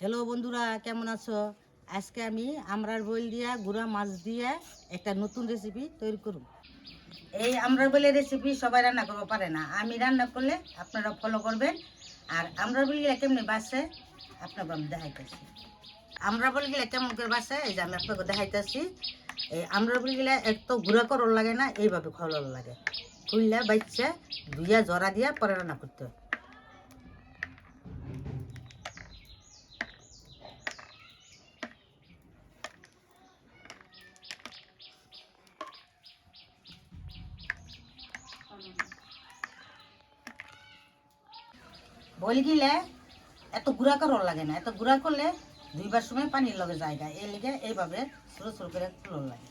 Hello বন্ধুরা, কেমন আছো? আজকে আমি আমরার বইল দিয়া গুঁড়া মাছ দিয়ে একটা নতুন রেসিপি তৈরি করব। এই আমরার বইলের রেসিপি সবাই রান্না করতে পারে না, আমি রান্না করলে আপনারা ফলো করবেন। আর আমরার বইলগুলা কেমনি বাসে আপনাকে আমি দেখাইতেছি। আমরার বইলগুলা কেমন করে বাসে এই যে আমি আপনাকে দেখাইতেছি। এই আমরার বইলগুলা একটু গুঁড়া করল লাগে না, এইভাবে খোলার লাগে। খুললে বাচ্চা ধুইয়া জরা দিয়া পরে রান্না করতে হয়। বইল গিলে এত গুঁড়া করার লাগে না, এত গুঁড়া করলে ধুইবার সময় পানির লগে জায়গা, এই লিগে এইভাবে ছোটো ছোটো করে তুলোর লাগে।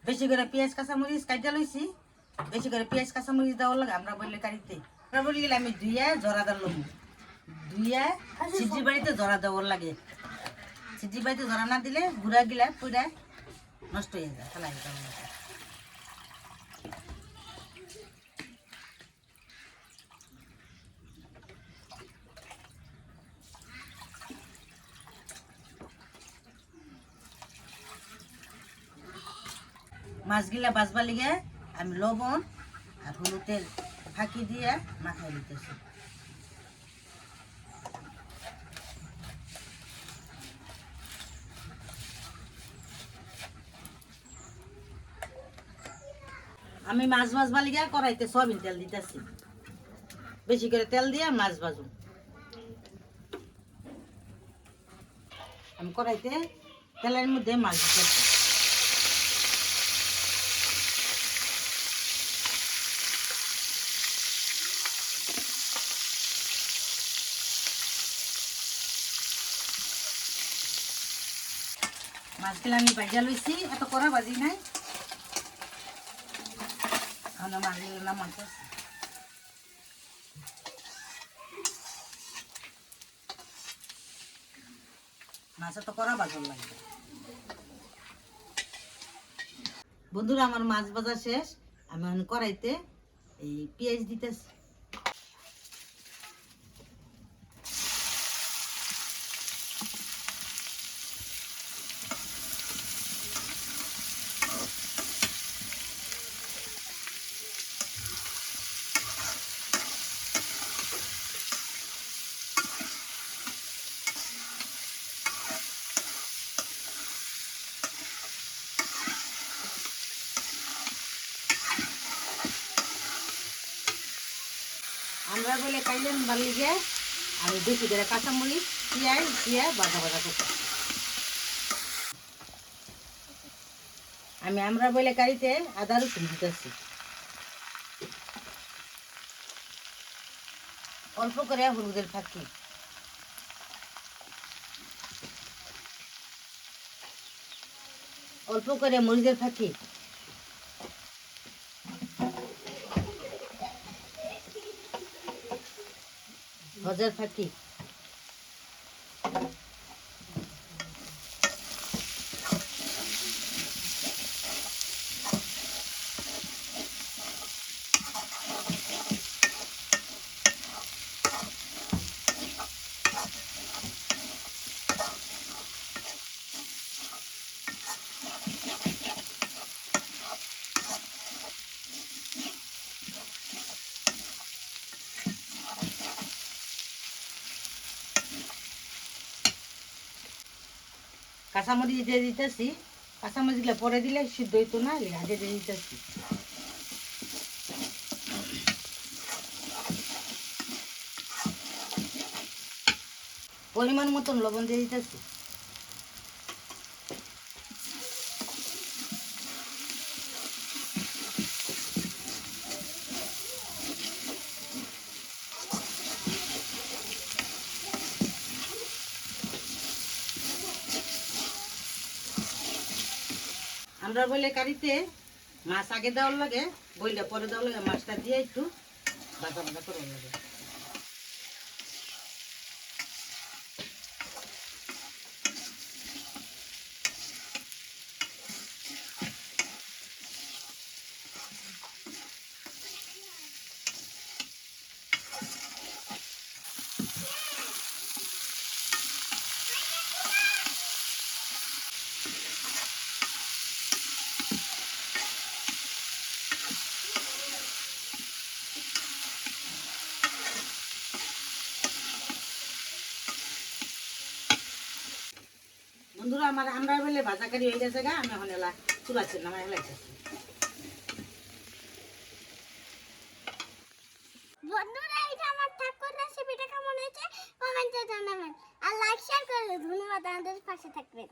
বেশি করে পেঁয়াজ কাঁচামরিচ কাটিয়া লইছি, বেশি করে পেঁয়াজ কাঁচামরিচ দেওয়ার লাগে আমরা বললে কাটিতে। আমরা বলি গেলে আমি ধুইয়া জরা দেওয়ার লম, ধুইয়া সিদ্ধি বাড়িতে জরা দেওয়ার লাগে। সিদ্ধি বাড়িতে জরা না দিলে গুঁড়া গিলা পুরা নষ্ট হয়ে যায়, ফেলাই দেওয়ার লাগে। মাছগুলা বাজবার লিগে আমি লবণ আর হলুদের ফাঁকি দিয়ে মাথায় দিতেছি। আমি মাছ ভাজবার লিগে কড়াইতে সয়াবিন তেল দিতেছি, বেশি করে তেল দিয়ে মাছ ভাজুন। আমি কড়াইতে তেলের মধ্যে মাছ দিতেছি। মাছগুলো আমি ভাজা লইছি, এত কড়া ভাজি নাই। আমরা মাছগুলো নামাইতেছি। মাছ এত কড়া ভাজার লাগবে। বন্ধুরা, আমার মাছ ভাজা শেষ, আমি এখন কড়াইতে এই পেঁয়াজ দিতেছি। আমরা বলে কাইলেন বালিগে আমি বেশি করে কাঁচামরিচ পেঁয়াজ দিয়ে বাজা বাজা করতে। আমি আমরা বলে কারিতে আদা রসুন দিতেছি, অল্প করে হলুদের ফাঁকি, অল্প করে মরিচের ফাঁকি, ভাজার ফাঁকি, কাঁচামরিচ দিয়ে দিতেছি। কাঁচামরিচগুলো পরে দিলে সিদ্ধ হইতো না, আগে দিয়ে দিতেছি। পরিমাণ মতন লবণ দিয়ে দিতেছি। আমরা বলে কারিতে মাছ আগে দেওয়ার লাগে, বইলে পরে দেওয়ার লাগে, মাছটা দিয়ে একটু ভাজা ভাজা করার লাগে। বন্ধুরা আমার আমরা বলে ভাজা কারি হয়ে গেছে গা, আমি এখন এলা চুলাচ্ছি না, আমার হেলাইতেছি। বন্ধুরা এই যে আমার ঠাকুর রেসিপিটা কেমন হয়েছে কমেন্টে জানাবেন আর লাইক শেয়ার করে ধন্যবাদ, আমাদের পাশে থাকবেন।